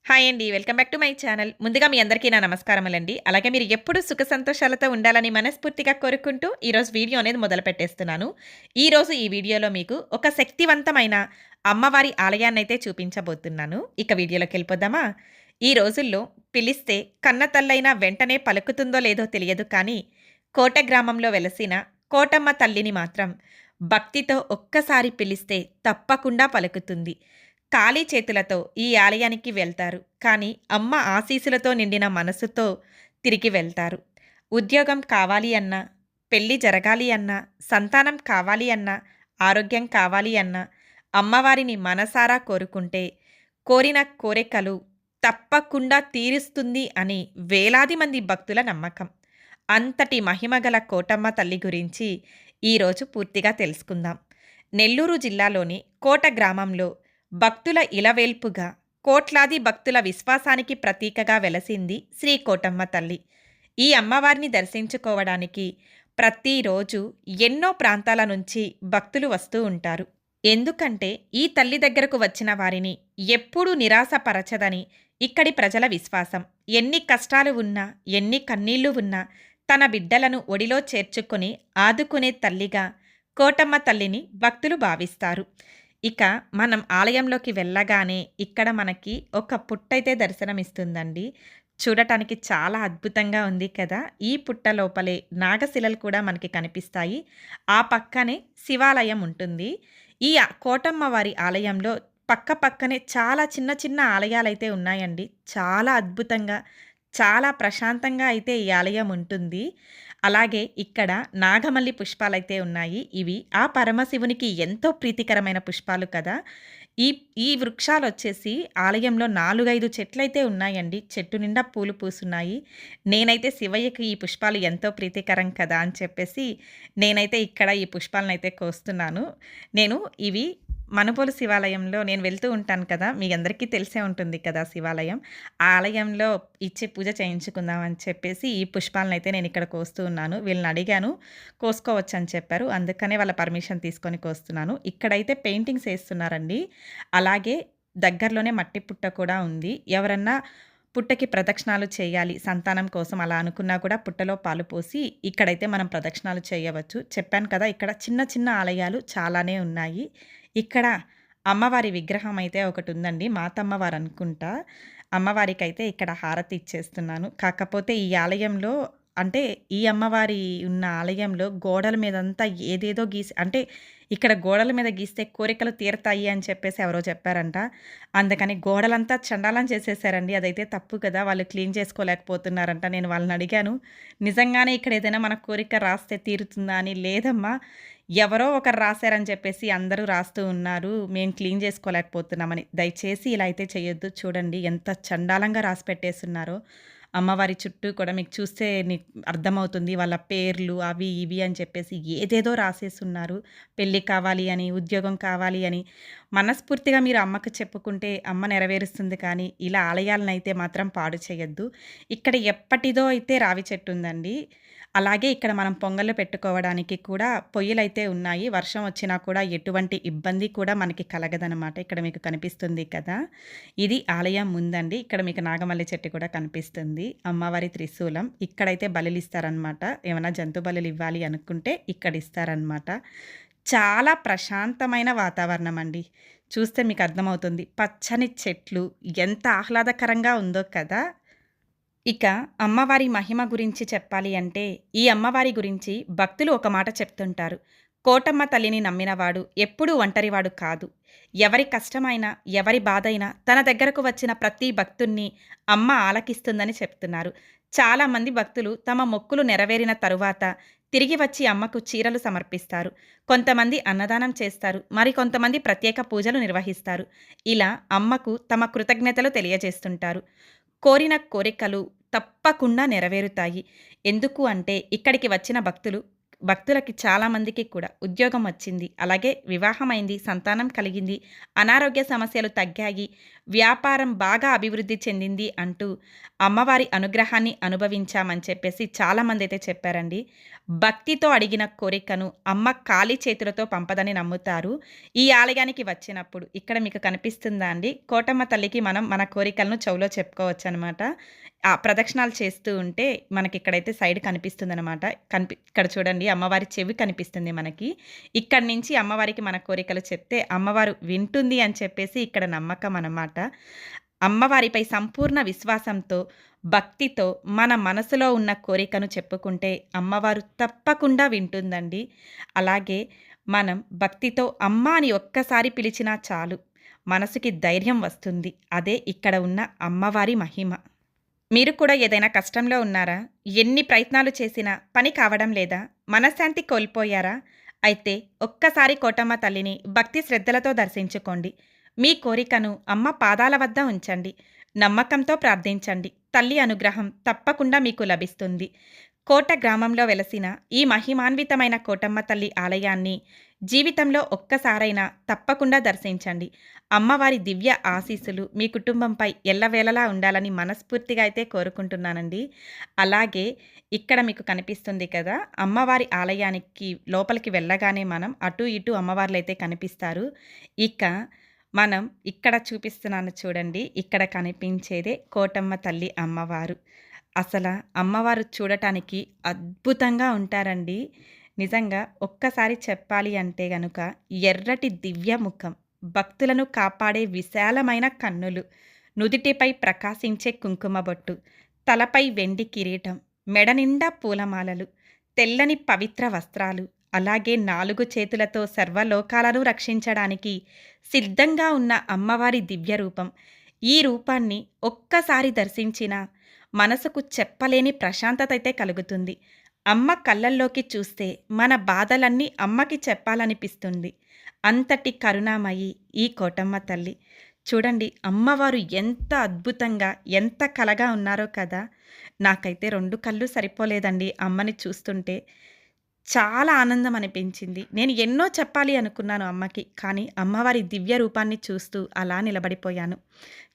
Hi అండి. Welcome back to my channel. ముందుగా మీ అందరికీ నా నమస్కారములండి. అలాగే మీరు ఎప్పుడూ సుఖ సంతోషాలతో ఉండాలని మనస్ఫూర్తిగా కోరుకుంటూ ఈరోజు వీడియో అనేది మొదలుపెట్టేస్తున్నాను. ఈరోజు ఈ వీడియోలో మీకు ఒక శక్తివంతమైన అమ్మవారి ఆలయాన్నయితే చూపించబోతున్నాను. ఇక వీడియోలోకెళ్ళిపోదామా? ఈ రోజుల్లో పిలిస్తే కన్నతల్లైన వెంటనే పలుకుతుందో లేదో తెలియదు కానీ, కోట గ్రామంలో వెలసిన కోటమ్మ తల్లిని మాత్రం భక్తితో ఒక్కసారి పిలిస్తే తప్పకుండా పలుకుతుంది. ఖాళీ చేతులతో ఈ ఆలయానికి వెళ్తారు. కానీ అమ్మ ఆశీస్సులతో నిండిన మనసుతో తిరిగి వెళ్తారు. ఉద్యోగం కావాలి అన్నా, పెళ్లి జరగాలి అన్నా, సంతానం కావాలి అన్నా, ఆరోగ్యం కావాలి అన్నా, అమ్మవారిని మనసారా కోరుకుంటే కోరిన కోరికలు తప్పకుండా తీరుస్తుంది అని వేలాది మంది భక్తుల నమ్మకం. అంతటి మహిమగల కోటమ్మ తల్లి గురించి ఈరోజు పూర్తిగా తెలుసుకుందాం. నెల్లూరు జిల్లాలోని కోట గ్రామంలో భక్తుల ఇలవేల్పుగా కోట్లాది భక్తుల విశ్వాసానికి ప్రతీకగా వెలసింది శ్రీ కోటమ్మ తల్లి. ఈ అమ్మవారిని దర్శించుకోవడానికి ప్రతిరోజు ఎన్నో ప్రాంతాల నుంచి భక్తులు వస్తూ ఉంటారు. ఎందుకంటే ఈ తల్లి దగ్గరకు వచ్చిన వారిని ఎప్పుడూ నిరాశపరచదని ఇక్కడి ప్రజల విశ్వాసం. ఎన్ని కష్టాలు ఉన్నా, ఎన్ని కన్నీళ్లు ఉన్నా తన బిడ్డలను ఒడిలో చేర్చుకొని ఆదుకునే తల్లిగా కోటమ్మ తల్లిని భక్తులు భావిస్తారు. ఇక మనం ఆలయంలోకి వెళ్ళగానే ఇక్కడ మనకి ఒక పుట్టయితే దర్శనమిస్తుందండి. చూడటానికి చాలా అద్భుతంగా ఉంది కదా! ఈ పుట్ట లోపలే నాగశిలలు కూడా మనకి కనిపిస్తాయి. ఆ పక్కనే శివాలయం ఉంటుంది. ఈ కోటమ్మ వారి ఆలయంలో పక్కనే చాలా చిన్న చిన్న ఆలయాలైతే ఉన్నాయండి. చాలా అద్భుతంగా, చాలా ప్రశాంతంగా అయితే ఈ ఆలయం ఉంటుంది. అలాగే ఇక్కడ నాగమల్లి పుష్పాలైతే ఉన్నాయి. ఇవి ఆ పరమశివునికి ఎంతో ప్రీతికరమైన పుష్పాలు కదా! ఈ ఈ వృక్షాలొచ్చేసి ఆలయంలో 4, 5 చెట్లయితే ఉన్నాయండి. చెట్టు నిండా పూలు పూసున్నాయి. నేనైతే శివయ్యకి ఈ పుష్పాలు ఎంతో ప్రీతికరం కదా అని చెప్పేసి నేనైతే ఇక్కడ ఈ పుష్పాలనైతే కోస్తున్నాను. నేను ఇవి మనుబోలు శివాలయంలో నేను వెళ్తూ ఉంటాను కదా! మీ అందరికీ తెలిసే ఉంటుంది కదా శివాలయం. ఆ ఆలయంలో ఇచ్చి పూజ చేయించుకుందాం అని చెప్పేసి ఈ పుష్పాలనైతే నేనిక్కడ కోస్తూ ఉన్నాను. వీళ్ళని అడిగాను, కోసుకోవచ్చని చెప్పారు. అందుకనే వాళ్ళ పర్మిషన్ తీసుకొని కోస్తున్నాను. ఇక్కడైతే పెయింటింగ్స్ ఏస్తున్నారండి. అలాగే దగ్గరలోనే మట్టి పుట్ట కూడా ఉంది. ఎవరన్నా పుట్టకి ప్రదక్షిణాలు చేయాలి సంతానం కోసం అలా అనుకున్నా కూడా పుట్టలో పాలు పోసి ఇక్కడైతే మనం ప్రదక్షిణాలు చేయవచ్చు. చెప్పాను కదా! ఇక్కడ చిన్న చిన్న ఆలయాలు చాలానే ఉన్నాయి. ఇక్కడ అమ్మవారి విగ్రహం అయితే ఒకటుందండి. మాతమ్మవారు అనుకుంటా. అమ్మవారికైతే ఇక్కడ హారతి ఇచ్చేస్తున్నాను. కాకపోతే ఈ ఆలయంలో అంటే ఈ అమ్మవారి ఉన్న ఆలయంలో గోడల మీదంతా ఏదేదో గీసి అంటే ఇక్కడ గోడల మీద గీస్తే కోరికలు తీరతాయి అని చెప్పేసి ఎవరో చెప్పారంట. అందుకని గోడలంతా చండాలం చేసేసారండి. అదైతే తప్పు కదా! వాళ్ళు క్లీన్ చేసుకోలేకపోతున్నారంట. నేను వాళ్ళని అడిగాను. నిజంగానే ఇక్కడ ఏదైనా మన కోరిక రాస్తే తీరుతుందా అని. లేదమ్మా, ఎవరో ఒకరు రాశారని చెప్పేసి అందరూ రాస్తూ ఉన్నారు. మేము క్లీన్ చేసుకోలేకపోతున్నామని. దయచేసి ఇలా అయితే చేయొద్దు. చూడండి ఎంత చండాలంగా రాసి పెట్టేసున్నారో. అమ్మవారి చుట్టూ కూడా మీకు చూస్తే అర్థమవుతుంది. వాళ్ళ పేర్లు అవి ఇవి అని చెప్పేసి ఏదేదో రాసేసున్నారు. పెళ్లి కావాలి అని, ఉద్యోగం కావాలి అని. మనస్ఫూర్తిగా మీరు అమ్మకు చెప్పుకుంటే అమ్మ నెరవేరుస్తుంది కానీ ఇలా ఆలయాలనైతే మాత్రం పాడు చేయొద్దు. ఇక్కడ ఎప్పటిదో అయితే రావి చెట్టు ఉందండి. అలాగే ఇక్కడ మనం పొంగళ్ళు పెట్టుకోవడానికి కూడా పొయ్యిలైతే ఉన్నాయి. వర్షం వచ్చినా కూడా ఎటువంటి ఇబ్బంది కూడా మనకి కలగదనమాట. ఇక్కడ మీకు కనిపిస్తుంది కదా! ఇది ఆలయం ముందండి. ఇక్కడ మీకు నాగమల్లి చెట్టు కూడా కనిపిస్తుంది. అమ్మవారి త్రిశూలం. ఇక్కడైతే బలులిస్తారనమాట. ఏమైనా జంతు బలులు ఇవ్వాలి అనుకుంటే ఇక్కడ ఇస్తారనమాట. చాలా ప్రశాంతమైన వాతావరణం అండి. చూస్తే మీకు అర్థమవుతుంది. పచ్చని చెట్లు ఎంత ఆహ్లాదకరంగా ఉందో కదా! ఇక అమ్మవారి మహిమ గురించి చెప్పాలి అంటే, ఈ అమ్మవారి గురించి భక్తులు ఒక మాట చెప్తుంటారు. కోటమ్మ తల్లిని నమ్మినవాడు ఎప్పుడూ ఒంటరివాడు కాదు. ఎవరి కష్టమైనా, ఎవరి బాధైనా తన దగ్గరకు వచ్చిన ప్రతి భక్తుణ్ణి అమ్మ ఆలకిస్తుందని చెప్తున్నారు. చాలామంది భక్తులు తమ మొక్కులు నెరవేరిన తరువాత తిరిగి వచ్చి అమ్మకు చీరలు సమర్పిస్తారు. కొంతమంది అన్నదానం చేస్తారు. మరికొంతమంది ప్రత్యేక పూజలు నిర్వహిస్తారు. ఇలా అమ్మకు తమ కృతజ్ఞతలు తెలియజేస్తుంటారు. కోరిన కోరికలు తప్పకుండా నెరవేరుతాయి. ఎందుకు అంటే ఇక్కడికి వచ్చిన భక్తులు భక్తులకి చాలామందికి కూడా ఉద్యోగం వచ్చింది. అలాగే వివాహమైంది, సంతానం కలిగింది, అనారోగ్య సమస్యలు తగ్గాయి, వ్యాపారం బాగా అభివృద్ధి చెందింది అంటూ అమ్మవారి అనుగ్రహాన్ని అనుభవించామని చెప్పేసి చాలామందైతే చెప్పారండి. భక్తితో అడిగిన కోరికను అమ్మ ఖాళీ చేతులతో పంపదని నమ్ముతారు. ఈ ఆలయానికి వచ్చినప్పుడు ఇక్కడ మీకు కనిపిస్తుందా అండి? కోటమ్మ తల్లికి మనం మన కోరికలను చెవులో చెప్పుకోవచ్చనమాట. ప్రదక్షిణాలు చేస్తూ ఉంటే మనకిక్కడైతే సైడ్ కనిపిస్తుందనమాట. ఇక్కడ చూడండి అమ్మవారి చెవి కనిపిస్తుంది మనకి. ఇక్కడి నుంచి అమ్మవారికి మన కోరికలు చెప్తే అమ్మవారు వింటుంది అని చెప్పేసి ఇక్కడ నమ్మకం అనమాట. అమ్మవారిపై సంపూర్ణ విశ్వాసంతో, భక్తితో మన మనసులో ఉన్న కోరికను చెప్పుకుంటే అమ్మవారు తప్పకుండా వింటుందండి. అలాగే మనం భక్తితో అమ్మ అని ఒక్కసారి పిలిచినా చాలు మనసుకి ధైర్యం వస్తుంది. అదే ఇక్కడ ఉన్న అమ్మవారి మహిమ. మీరు కూడా ఏదైనా కష్టంలో ఉన్నారా? ఎన్ని ప్రయత్నాలు చేసినా పని కావడం లేదా? మనశ్శాంతి కోల్పోయారా? అయితే ఒక్కసారి కోటమ్మ తల్లిని భక్తి శ్రద్ధలతో దర్శించుకోండి. మీ కోరికను అమ్మ పాదాల వద్ద ఉంచండి. నమ్మకంతో ప్రార్థించండి. తల్లి అనుగ్రహం తప్పకుండా మీకు లభిస్తుంది. కోట గ్రామంలో వెలసిన ఈ మహిమాన్వితమైన కోటమ్మ తల్లి ఆలయాన్ని జీవితంలో ఒక్కసారైనా తప్పకుండా దర్శించండి. అమ్మవారి దివ్య ఆశీస్సులు మీ కుటుంబంపై ఎల్లవేళలా ఉండాలని మనస్ఫూర్తిగా అయితే కోరుకుంటున్నానండి. అలాగే ఇక్కడ మీకు కనిపిస్తుంది కదా! అమ్మవారి ఆలయానికి లోపలికి వెళ్ళగానే మనం అటు ఇటు అమ్మవార్లైతే కనిపిస్తారు. ఇక మనం ఇక్కడ చూపిస్తున్నాను చూడండి. ఇక్కడ కనిపించేదే కోటమ్మ తల్లి అమ్మవారు. అమ్మవారు చూడటానికి అద్భుతంగా ఉంటారండి. నిజంగా ఒక్కసారి చెప్పాలి అంటే గనుక ఎర్రటి దివ్య ముఖం, భక్తులను కాపాడే విశాలమైన కన్నులు, నుదిటిపై ప్రకాశించే కుంకుమ బొట్టు, తలపై వెండి కిరీటం, మెడ నిండా పూలమాలలు, తెల్లని పవిత్ర వస్త్రాలు, అలాగే 4 చేతులతో సర్వలోకాలను రక్షించడానికి సిద్ధంగా ఉన్న అమ్మవారి దివ్య రూపం. ఈ రూపాన్ని ఒక్కసారి దర్శించినా మనసుకు చెప్పలేని ప్రశాంతత అయితే కలుగుతుంది. అమ్మ కళ్ళల్లోకి చూస్తే మన బాధలన్నీ అమ్మకి చెప్పాలనిపిస్తుంది. అంతటి కరుణామయి ఈ కోటమ్మ తల్లి. చూడండి అమ్మవారు ఎంత అద్భుతంగా, ఎంత కలగా ఉన్నారో కదా! నాకైతే 2 కళ్ళు సరిపోలేదండి అమ్మని చూస్తుంటే. చాలా ఆనందం అనిపించింది. నేను ఎన్నో చెప్పాలి అనుకున్నాను అమ్మకి. కానీ అమ్మవారి దివ్య రూపాన్ని చూస్తూ అలా నిలబడిపోయాను.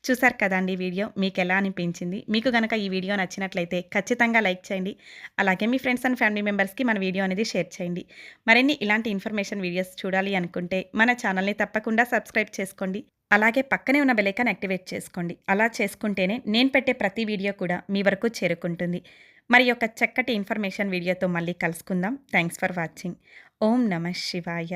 చూసారు కదండీ వీడియో. మీకెలా అనిపించింది? మీకు గనక ఈ వీడియో నచ్చినట్లయితే ఖచ్చితంగా లైక్ చేయండి. అలాగే మీ ఫ్రెండ్స్ అండ్ ఫ్యామిలీ మెంబర్స్‌కి మన వీడియో అనేది షేర్ చేయండి. మరిన్ని ఇలాంటి ఇన్ఫర్మేషన్ వీడియోస్ చూడాలి అనుకుంటే మన ఛానల్‌ని తప్పకుండా సబ్స్క్రైబ్ చేసుకోండి. అలాగే పక్కనే ఉన్న బెల్ ఐకాన్ యాక్టివేట్ చేసుకోండి. అలా చేసుకుంటేనే నేను పెట్టే ప్రతి వీడియో కూడా మీ వరకు చేరుకుంటుంది. మరి యొక్క చక్కటి ఇన్ఫర్మేషన్ వీడియోతో మళ్ళీ కలుసుకుందాం. Thanks for watching. ఓం నమః శివాయ.